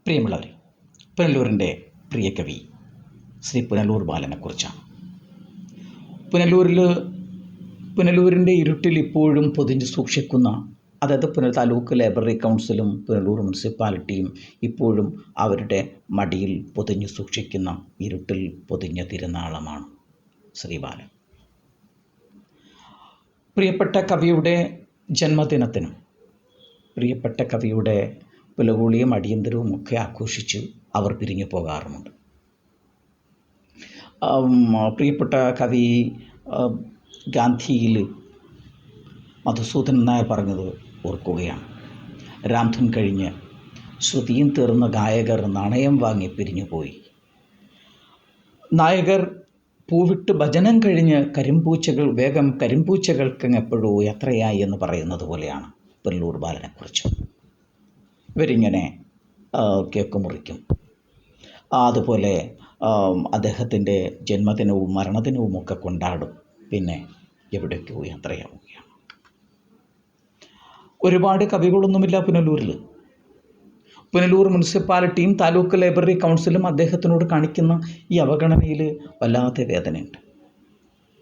പ്രിയമുള്ളവർ, പുനലൂരിൻ്റെ പ്രിയ കവി ശ്രീ പുനലൂർ ബാലനെക്കുറിച്ചാണ്. പുനലൂരിൻ്റെ ഇരുട്ടിൽ ഇപ്പോഴും പൊതിഞ്ഞ് സൂക്ഷിക്കുന്ന, അതായത് താലൂക്ക് ലൈബ്രറി കൗൺസിലും പുനലൂർ മുനിസിപ്പാലിറ്റിയും ഇപ്പോഴും അവരുടെ മടിയിൽ പൊതിഞ്ഞ് സൂക്ഷിക്കുന്ന ഇരുട്ടിൽ പൊതിഞ്ഞ തിരുനാളമാണ് ശ്രീ ബാലൻ. പ്രിയപ്പെട്ട കവിയുടെ ജന്മദിനത്തിനും പ്രിയപ്പെട്ട കവിയുടെ പുലകൂളിയും അടിയന്തരവും ഒക്കെ ആഘോഷിച്ച് അവർ പിരിഞ്ഞു പോകാറുമുണ്ട്. പ്രിയപ്പെട്ട കവി ഗാന്ധിയിൽ മധുസൂദനൻ നായർ പറഞ്ഞത് ഓർക്കുകയാണ്. രാംധൻ കഴിഞ്ഞ് ശ്രുതിയും തീർന്ന ഗായകർ നാണയം വാങ്ങി പിരിഞ്ഞുപോയി. നായകർ പൂവിട്ട് ഭജനം കഴിഞ്ഞ് കരിമ്പൂച്ചകൾക്ക് എപ്പോഴോ യാത്രയായി എന്ന് പറയുന്നത് പോലെയാണ് പുനലൂർ ബാലനെക്കുറിച്ച്. ഇവരിങ്ങനെ കേക്ക് മുറിക്കും, അതുപോലെ അദ്ദേഹത്തിൻ്റെ ജന്മദിനവും മരണദിനവും ഒക്കെ കൊണ്ടാടും, പിന്നെ എവിടേക്കോ യാത്രയാവുകയാണ്. ഒരുപാട് കവികളൊന്നുമില്ല പുനലൂരിൽ. പുനലൂർ മുനിസിപ്പാലിറ്റിയും താലൂക്ക് ലൈബ്രറി കൗൺസിലും അദ്ദേഹത്തിനോട് കാണിക്കുന്ന ഈ അവഗണനയിൽ വല്ലാത്ത വേദനയുണ്ട്.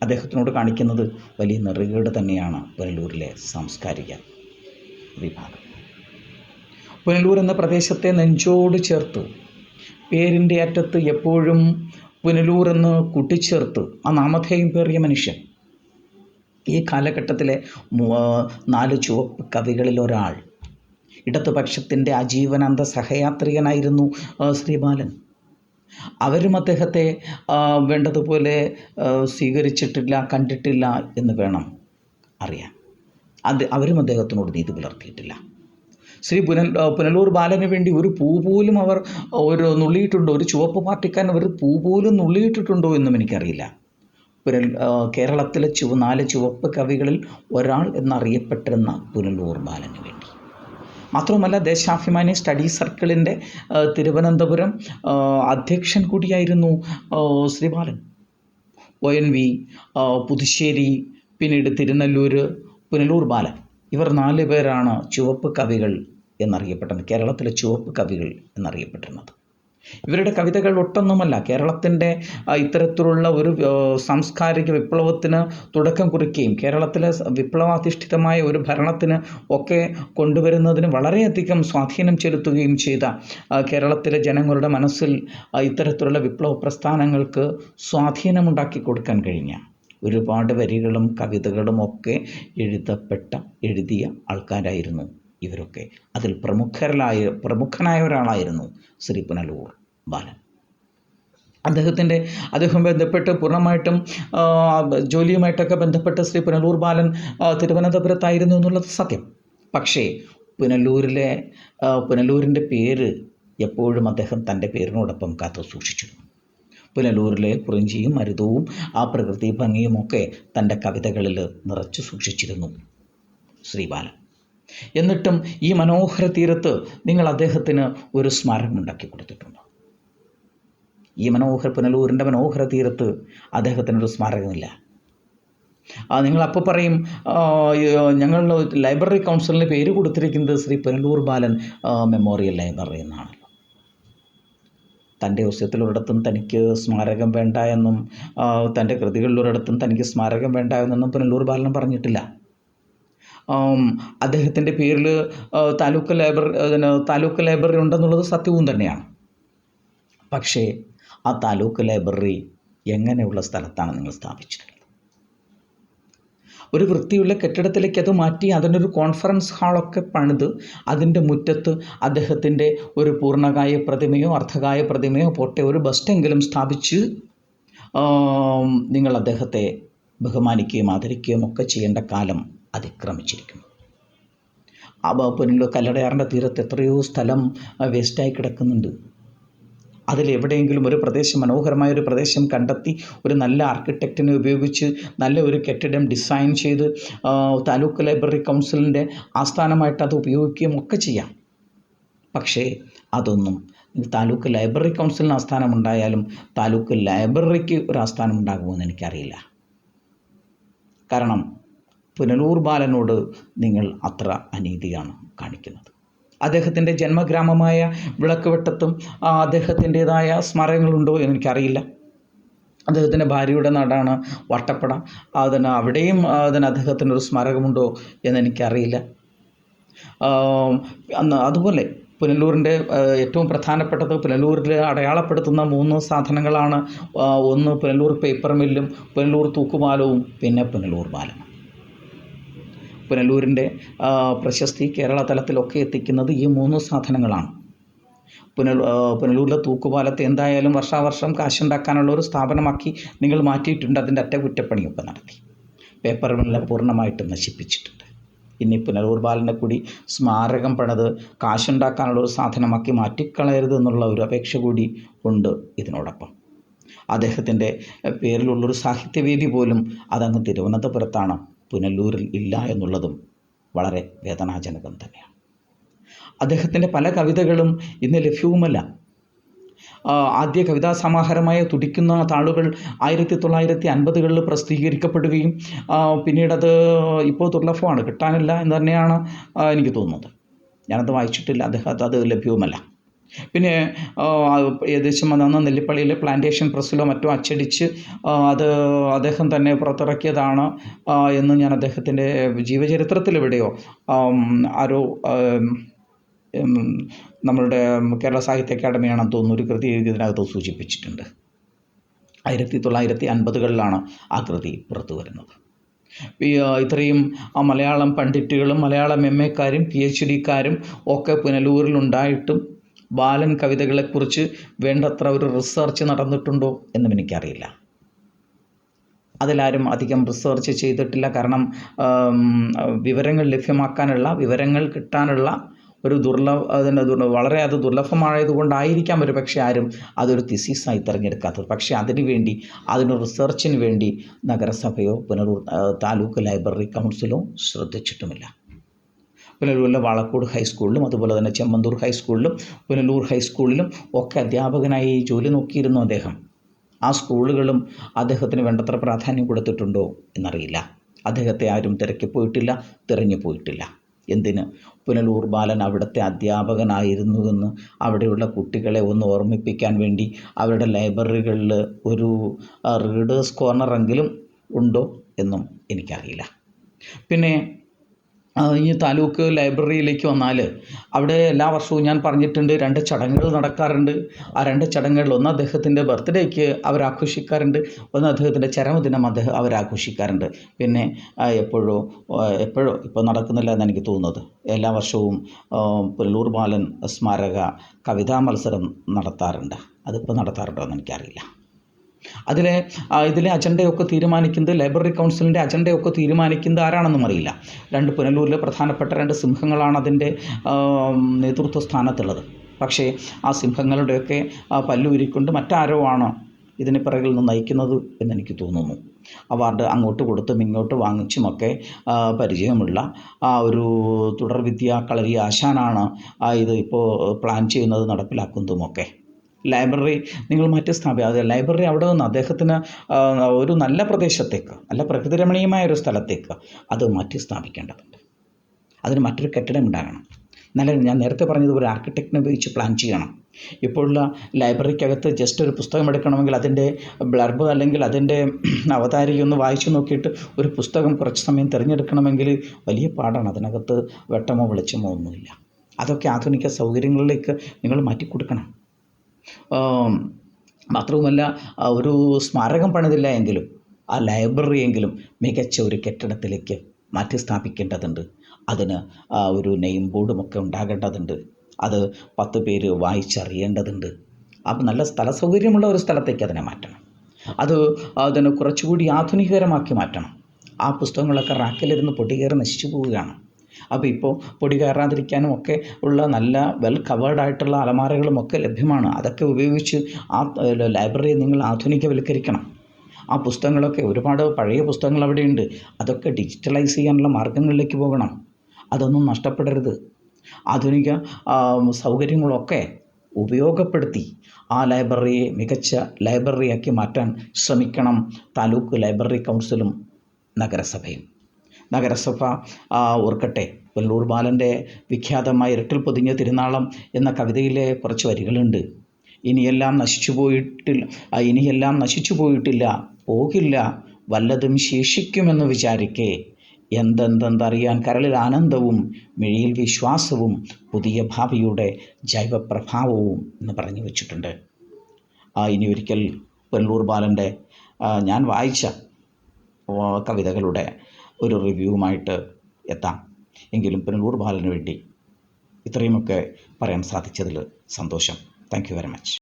അദ്ദേഹത്തിനോട് കാണിക്കുന്നത് വലിയ നെറുകേട് തന്നെയാണ് പുനലൂരിലെ സാംസ്കാരിക വിഭാഗം. പുനലൂർ എന്ന പ്രദേശത്തെ നെഞ്ചോട് ചേർത്ത് പേരിൻ്റെ അറ്റത്ത് എപ്പോഴും പുനലൂർ എന്ന് കൂട്ടിച്ചേർത്ത് ആ നാമധേയം പേറിയ മനുഷ്യൻ, ഈ കാലഘട്ടത്തിലെ 4 ചുവപ്പ് കവികളിൽ ഒരാൾ, ഇടതുപക്ഷത്തിൻ്റെ ആജീവനാന്ത സഹയാത്രികനായിരുന്നു ശ്രീ ബാലൻ. അവരും അദ്ദേഹത്തെ വേണ്ടതുപോലെ സ്വീകരിച്ചിട്ടില്ല, കണ്ടിട്ടില്ല എന്ന് വേണം അറിയാൻ. അവരും അദ്ദേഹത്തിനോട് നീതി പുലർത്തിയിട്ടില്ല. ശ്രീ പുനലൂർ ബാലന് വേണ്ടി ഒരു പൂ പോലും അവർ നുള്ളിയിട്ടുണ്ടോ, ഒരു ചുവപ്പ് പാർട്ടിക്കാരൻ ഒരു പൂ പോലും നുള്ളിയിട്ടിട്ടുണ്ടോ എന്നും എനിക്കറിയില്ല. കേരളത്തിലെ 4 ചുവപ്പ് കവികളിൽ ഒരാൾ എന്നറിയപ്പെട്ടിരുന്ന പുനലൂർ ബാലന് വേണ്ടി. മാത്രവുമല്ല, ദേശാഭിമാനി സ്റ്റഡി സർക്കിളിൻ്റെ തിരുവനന്തപുരം അധ്യക്ഷൻ കൂടിയായിരുന്നു ശ്രീ ബാലൻ. ONV, പുതുശ്ശേരി, പിന്നീട് തിരുനെല്ലൂർ, പുനലൂർ ബാലൻ, ഇവർ 4 പേരാണ് ചുവപ്പ് കവികൾ എന്നറിയപ്പെട്ടത്, കേരളത്തിലെ ചുവപ്പ് കവികൾ എന്നറിയപ്പെട്ടിരുന്നത്. ഇവരുടെ കവിതകൾ ഒട്ടൊന്നുമല്ല കേരളത്തിൻ്റെ ഇത്തരത്തിലുള്ള ഒരു സാംസ്കാരിക വിപ്ലവത്തിന് തുടക്കം കുറിക്കുകയും കേരളത്തിലെ വിപ്ലവാധിഷ്ഠിതമായ ഒരു ഭരണത്തിന് ഒക്കെ കൊണ്ടുവരുന്നതിന് വളരെയധികം സ്വാധീനം ചെലുത്തുകയും ചെയ്ത, കേരളത്തിലെ ജനങ്ങളുടെ മനസ്സിൽ ഇത്തരത്തിലുള്ള വിപ്ലവ പ്രസ്ഥാനങ്ങൾക്ക് സ്വാധീനമുണ്ടാക്കി കൊടുക്കാൻ കഴിഞ്ഞ ഒരുപാട് വരികളും കവിതകളും ഒക്കെ എഴുതിയ ആൾക്കാരായിരുന്നു ഇവരൊക്കെ. അതിൽ പ്രമുഖനായ ഒരാളായിരുന്നു ശ്രീ പുനലൂർ ബാലൻ. അദ്ദേഹം ബന്ധപ്പെട്ട് പൂർണ്ണമായിട്ടും ജോലിയുമായിട്ടൊക്കെ ബന്ധപ്പെട്ട് ശ്രീ പുനലൂർ ബാലൻ തിരുവനന്തപുരത്തായിരുന്നു എന്നുള്ളത് സത്യം. പക്ഷേ പുനലൂരിൻ്റെ പേര് എപ്പോഴും അദ്ദേഹം തൻ്റെ പേരിനോടൊപ്പം കാത്തു സൂക്ഷിച്ചിരുന്നു. പുനലൂരിലെ കുറിഞ്ചിയും മരുതവും ആ പ്രകൃതി ഭംഗിയുമൊക്കെ തൻ്റെ കവിതകളിൽ നിറച്ചു സൂക്ഷിച്ചിരുന്നു ശ്രീ ബാലൻ. എന്നിട്ടും ഈ മനോഹര തീരത്ത് നിങ്ങൾ അദ്ദേഹത്തിന് ഒരു സ്മാരകം ഉണ്ടാക്കി കൊടുത്തിട്ടുണ്ട്. ഈ പുനലൂരിൻ്റെ മനോഹര തീരത്ത് അദ്ദേഹത്തിനൊരു സ്മാരകമില്ല. നിങ്ങളപ്പോൾ പറയും, ഞങ്ങൾ ലൈബ്രറി കൗൺസിലിന് പേര് കൊടുത്തിരിക്കുന്നത് ശ്രീ പുനലൂർ ബാലൻ മെമ്മോറിയൽ ലൈബ്രറി എന്നാണല്ലോ. തൻ്റെ ഒസ്യത്തിലൊരിടത്തും തനിക്ക് സ്മാരകം വേണ്ട എന്നും തൻ്റെ കൃതികളിലൊരിടത്തും തനിക്ക് സ്മാരകം വേണ്ട എന്നൊന്നും പുനലൂർ ബാലൻ പറഞ്ഞിട്ടില്ല. അദ്ദേഹത്തിൻ്റെ പേരിൽ താലൂക്ക് ലൈബ്രറി ഉണ്ടെന്നുള്ളത് സത്യവും തന്നെയാണ്. പക്ഷേ ആ താലൂക്ക് ലൈബ്രറി എങ്ങനെയുള്ള സ്ഥലത്താണ് നിങ്ങൾ സ്ഥാപിച്ചിട്ടുള്ളത്? ഒരു വൃത്തിയുള്ള കെട്ടിടത്തിലേക്ക് അത് മാറ്റി അതിനൊരു കോൺഫറൻസ് ഹാളൊക്കെ പണിത് അതിൻ്റെ മുറ്റത്ത് അദ്ദേഹത്തിൻ്റെ ഒരു പൂർണ്ണകായ പ്രതിമയോ അർദ്ധകായ പ്രതിമയോ പോട്ടെ ഒരു ബസ്റ്റെങ്കിലും സ്ഥാപിച്ച് നിങ്ങൾ അദ്ദേഹത്തെ ബഹുമാനിക്കുകയും ആദരിക്കുകയും ഒക്കെ ചെയ്യേണ്ട കാലം അതിക്രമിച്ചിരിക്കുന്നു. കല്ലടയാറിൻ്റെ തീരത്ത് എത്രയോ സ്ഥലം വേസ്റ്റായി കിടക്കുന്നുണ്ട്. അതിലെവിടെയെങ്കിലും ഒരു പ്രദേശം, മനോഹരമായൊരു പ്രദേശം കണ്ടെത്തി ഒരു നല്ല ആർക്കിടെക്റ്റിനെ ഉപയോഗിച്ച് നല്ല ഒരു കെട്ടിടം ഡിസൈൻ ചെയ്ത് താലൂക്ക് ലൈബ്രറി കൗൺസിലിൻ്റെ ആസ്ഥാനമായിട്ട് അത് ഉപയോഗിക്കുകയും ഒക്കെ ചെയ്യാം. പക്ഷേ അതൊന്നും താലൂക്ക് ലൈബ്രറി കൗൺസിലിന് ആസ്ഥാനം ഉണ്ടായാലും താലൂക്ക് ലൈബ്രറിക്ക് ഒരു ആസ്ഥാനം ഉണ്ടാകുമെന്ന് എനിക്കറിയില്ല. കാരണം പുനലൂർ ബാലനോട് നിങ്ങൾ അത്ര അനീതിയാണ് കാണിക്കുന്നത്. അദ്ദേഹത്തിൻ്റെ ജന്മഗ്രാമമായ വിളക്കുവെട്ടത്തും അദ്ദേഹത്തിൻ്റേതായ സ്മാരകങ്ങളുണ്ടോ എന്നെനിക്കറിയില്ല. അദ്ദേഹത്തിൻ്റെ ഭാര്യയുടെ നാടാണ് വട്ടപ്പട. അവിടെയും അദ്ദേഹത്തിനൊരു സ്മാരകമുണ്ടോ എന്നെനിക്കറിയില്ല. അതുപോലെ പുനലൂരിൻ്റെ ഏറ്റവും പ്രധാനപ്പെട്ടത് പുനലൂരിൽ അടയാളപ്പെടുത്തുന്ന 3 സാധനങ്ങളാണ്. ഒന്ന് പുനലൂർ പേപ്പർ മില്ലും, പുനലൂർ തൂക്കുപാലവും, പിന്നെ പുനലൂർ പാലം. പുനലൂരിൻ്റെ പ്രശസ്തി കേരള തലത്തിലൊക്കെ എത്തിക്കുന്നത് ഈ 3 സാധനങ്ങളാണ്. പുനലൂരിലെ തൂക്കുപാലത്തെ എന്തായാലും വർഷാവർഷം കാശുണ്ടാക്കാനുള്ള ഒരു സ്ഥാപനമാക്കി നിങ്ങൾ മാറ്റിയിട്ടുണ്ട്. അതിൻ്റെ അറ്റകുറ്റപ്പണിയൊക്കെ നടത്തി പേപ്പർ മില്ലിനെ പൂർണ്ണമായിട്ടും നശിപ്പിച്ചിട്ടുണ്ട്. ഇനി പുനലൂർ ബാലനെ കൂടി സ്മാരകം പണിത് കാശുണ്ടാക്കാനുള്ളൊരു സാധനമാക്കി മാറ്റിക്കളയരുത് എന്നുള്ള ഒരു അപേക്ഷ കൂടി ഉണ്ട്. ഇതിനോടൊപ്പം അദ്ദേഹത്തിൻ്റെ പേരിലുള്ളൊരു സാഹിത്യവേദി പോലും അതങ്ങ് തിരുവനന്തപുരത്താണ്, പുനലൂരിൽ ഇല്ല എന്നുള്ളതും വളരെ വേദനാജനകം തന്നെയാണ്. അദ്ദേഹത്തിൻ്റെ പല കവിതകളും ഇന്ന് ലഭ്യവുമല്ല. ആദ്യ കവിതാ സമാഹാരമായ തുടിക്കുന്ന താളുകൾ 1950കളിൽ പ്രസിദ്ധീകരിക്കപ്പെടുകയും പിന്നീടത് ഇപ്പോൾ ദുർലഭമാണ്, കിട്ടാനില്ല എന്ന് തന്നെയാണ് എനിക്ക് തോന്നുന്നത്. ഞാനത് വായിച്ചിട്ടില്ല, അത് ലഭ്യവുമല്ല. പിന്നെ ഏകദേശം അന്ന് നെല്ലിപ്പള്ളിയിലെ പ്ലാന്റേഷൻ പ്രസ്സിലോ മറ്റോ അച്ചടിച്ച് അത് അദ്ദേഹം തന്നെ പുറത്തിറക്കിയതാണ് എന്ന് ഞാൻ അദ്ദേഹത്തിൻ്റെ ജീവചരിത്രത്തിലെവിടെയോ ആരോ നമ്മളുടെ കേരള സാഹിത്യ അക്കാദമിയാണെന്ന് തോന്നുന്നു ഒരു കൃതി ഇതിനകത്ത് സൂചിപ്പിച്ചിട്ടുണ്ട്. 1950കളിലാണ് ആ കൃതി പുറത്തു വരുന്നത്. ഇത്രയും മലയാളം പണ്ഡിറ്റുകളും മലയാളം MA-ക്കാരും PhD-ക്കാരും ഒക്കെ പുനലൂരിലുണ്ടായിട്ടും ബാലൻ കവിതകളെക്കുറിച്ച് വേണ്ടത്ര ഒരു റിസർച്ച് നടന്നിട്ടുണ്ടോ എന്നും എനിക്കറിയില്ല. അതിലാരും അധികം റിസർച്ച് ചെയ്തിട്ടില്ല. കാരണം വിവരങ്ങൾ ലഭ്യമാക്കാനുള്ള, വിവരങ്ങൾ കിട്ടാനുള്ള ഒരു വളരെ ദുർലഭമായതുകൊണ്ടായിരിക്കാം ഒരു പക്ഷേ ആരും അതൊരു തിസീസായി തിരഞ്ഞെടുക്കാത്തത്. പക്ഷേ അതിനു റിസർച്ചിന് വേണ്ടി നഗരസഭയോ പുനലൂർ താലൂക്ക് ലൈബ്രറി കൗൺസിലോ ശ്രദ്ധിച്ചിട്ടുമില്ല. പുനലൂരിലെ വാളക്കോട് ഹൈസ്കൂളിലും അതുപോലെ തന്നെ ചെമ്മന്തൂർ ഹൈസ്കൂളിലും പുനലൂർ ഹൈസ്കൂളിലും ഒക്കെ അധ്യാപകനായി ജോലി നോക്കിയിരുന്നു അദ്ദേഹം. ആ സ്കൂളുകളും അദ്ദേഹത്തിന് വേണ്ടത്ര പ്രാധാന്യം കൊടുത്തിട്ടുണ്ടോ എന്നറിയില്ല. അദ്ദേഹത്തെ ആരും തിരഞ്ഞു പോയിട്ടില്ല. എന്തിന്? പുനലൂർ ബാലൻ അവിടുത്തെ അധ്യാപകനായിരുന്നുവെന്ന് അവിടെയുള്ള കുട്ടികളെ ഒന്ന് ഓർമ്മിപ്പിക്കാൻ വേണ്ടി അവരുടെ ലൈബ്രറികളിൽ ഒരു റീഡേഴ്സ് കോർണറെങ്കിലും ഉണ്ടോ എന്നും എനിക്കറിയില്ല. പിന്നെ ഈ താലൂക്ക് ലൈബ്രറിയിലേക്ക് വന്നാൽ അവിടെ എല്ലാ വർഷവും ഞാൻ പറഞ്ഞിട്ടുണ്ട് 2 ചടങ്ങുകൾ നടക്കാറുണ്ട്. ആ 2 ചടങ്ങുകളിൽ ഒന്ന് അദ്ദേഹത്തിൻ്റെ ബർത്ത്ഡേക്ക് അവരാഘോഷിക്കാറുണ്ട്, ഒന്ന് അദ്ദേഹത്തിൻ്റെ ചരമദിനം അവരാഘോഷിക്കാറുണ്ട്. പിന്നെ എപ്പോഴോ ഇപ്പോൾ നടക്കുന്നില്ല എന്ന് എനിക്ക് തോന്നുന്നത്, എല്ലാ വർഷവും പുനലൂർ ബാലൻ സ്മാരക കവിതാ മത്സരം നടത്താറുണ്ട്. അതിപ്പോൾ നടത്താറുണ്ടോ എന്ന് എനിക്കറിയില്ല. ഇതിലെ അജണ്ടയൊക്കെ തീരുമാനിക്കുന്നത്, ലൈബ്രറി കൗൺസിലിൻ്റെ അജണ്ടയൊക്കെ തീരുമാനിക്കുന്നത് ആരാണെന്നും അറിയില്ല. 2 പുനലൂരിലെ പ്രധാനപ്പെട്ട 2 സിംഹങ്ങളാണ് അതിൻ്റെ നേതൃത്വ സ്ഥാനത്തുള്ളത്. പക്ഷേ ആ സിംഹങ്ങളുടെയൊക്കെ പല്ലുരുക്കൊണ്ട് മറ്റാരോ ആണ് ഇതിന് പിറകിൽ നിന്ന് നയിക്കുന്നത് എന്നെനിക്ക് തോന്നുന്നു. അവാർഡ് അങ്ങോട്ട് കൊടുത്തും ഇങ്ങോട്ട് വാങ്ങിച്ചുമൊക്കെ പരിചയമുള്ള ഒരു തുടർ വിദ്യാ ആശാനാണ് ഇത് ഇപ്പോൾ പ്ലാൻ ചെയ്യുന്നത്, നടപ്പിലാക്കുന്നതുമൊക്കെ. ലൈബ്രറി നിങ്ങൾ അത് ലൈബ്രറി അവിടെ നിന്ന് അദ്ദേഹത്തിന് ഒരു നല്ല പ്രദേശത്തേക്ക്, നല്ല പ്രകൃതിരമണീയമായ ഒരു സ്ഥലത്തേക്ക് അത് മാറ്റി സ്ഥാപിക്കേണ്ടതുണ്ട്. അതിന് മറ്റൊരു കെട്ടിടം ഉണ്ടാകണം. ഞാൻ നേരത്തെ പറഞ്ഞതുപോലെ ആർക്കിടെക്റ്റിനെ ഉപയോഗിച്ച് പ്ലാൻ ചെയ്യണം. ഇപ്പോഴുള്ള ലൈബ്രറിക്കകത്ത് ജസ്റ്റ് ഒരു പുസ്തകം എടുക്കണമെങ്കിൽ അതിൻ്റെ ബ്ലർബ് അല്ലെങ്കിൽ അതിൻ്റെ അവതാരിക ഒന്ന് വായിച്ചു നോക്കിയിട്ട് ഒരു പുസ്തകം കുറച്ച് സമയം തിരഞ്ഞെടുക്കണമെങ്കിൽ വലിയ പാടാണ്. അതിനകത്ത് വെട്ടമോ വെളിച്ചമോ ഒന്നുമില്ല. അതൊക്കെ ആധുനിക സൗകര്യങ്ങളിലേക്ക് നിങ്ങൾ മാറ്റിക്കൊടുക്കണം. മാത്രവുമല്ല, ഒരു സ്മാരകം പണിതില്ല എങ്കിലും ആ ലൈബ്രറിയെങ്കിലും മികച്ച ഒരു കെട്ടിടത്തിലേക്ക് മാറ്റി സ്ഥാപിക്കേണ്ടതുണ്ട്. അതിന് ഒരു നെയിം ബോർഡുമൊക്കെ ഉണ്ടാകേണ്ടതുണ്ട്. അത് 10 പേര് വായിച്ചറിയേണ്ടതുണ്ട്. അപ്പം നല്ല സ്ഥല സൗകര്യമുള്ള ഒരു സ്ഥലത്തേക്ക് അതിനെ മാറ്റണം. അതിനെ കുറച്ചുകൂടി ആധുനികകരമാക്കി മാറ്റണം. ആ പുസ്തകങ്ങളൊക്കെ റാക്കിലിരുന്ന് പൊടികയറി നശിച്ചു പോവുകയാണ്. അപ്പോൾ ഇപ്പോൾ പൊടി കയറാതിരിക്കാനും ഒക്കെ ഉള്ള നല്ല വെൽ കവേർഡായിട്ടുള്ള അലമാരകളുമൊക്കെ ലഭ്യമാണ്. അതൊക്കെ ഉപയോഗിച്ച് ആ ലൈബ്രറിയെ നിങ്ങൾ ആധുനികവൽക്കരിക്കണം. ആ പുസ്തകങ്ങളൊക്കെ, ഒരുപാട് പഴയ പുസ്തകങ്ങൾ അവിടെയുണ്ട്, അതൊക്കെ ഡിജിറ്റലൈസ് ചെയ്യാനുള്ള മാർഗങ്ങളിലേക്ക് പോകണം. അതൊന്നും നഷ്ടപ്പെടരുത്. ആധുനിക സൗകര്യങ്ങളൊക്കെ ഉപയോഗപ്പെടുത്തി ആ ലൈബ്രറിയെ മികച്ച ലൈബ്രറിയാക്കി മാറ്റാൻ ശ്രമിക്കണം താലൂക്ക് ലൈബ്രറി കൗൺസിലും നഗരസഭയും. നഗരസഭ ഓർക്കട്ടെ, വെള്ളൂർ ബാലൻ്റെ വിഖ്യാതമായ ഇരുട്ടിൽ പൊതിഞ്ഞ തിരുനാളം എന്ന കവിതയിലെ കുറച്ച് വരികളുണ്ട്. ഇനിയെല്ലാം നശിച്ചു പോയിട്ടില്ല, പോകില്ല, വല്ലതും ശേഷിക്കുമെന്ന് വിചാരിക്കേ, എന്തെന്തെന്തറിയാൻ കരളിൽ ആനന്ദവും, മിഴിയിൽ വിശ്വാസവും, പുതിയ ഭാവിയുടെ ജൈവപ്രഭാവവും എന്ന് പറഞ്ഞു വച്ചിട്ടുണ്ട്. ഇനി ഒരിക്കൽ വെള്ളൂർ ബാലൻ്റെ ഞാൻ വായിച്ച കവിതകളുടെ ഒരു റിവ്യൂവുമായിട്ട് എത്താം. എങ്കിലും വെള്ളൂർ ബാലന് വേണ്ടി ഇത്രയുമൊക്കെ പറയാൻ സാധിച്ചതിൽ സന്തോഷം. Thank you very much.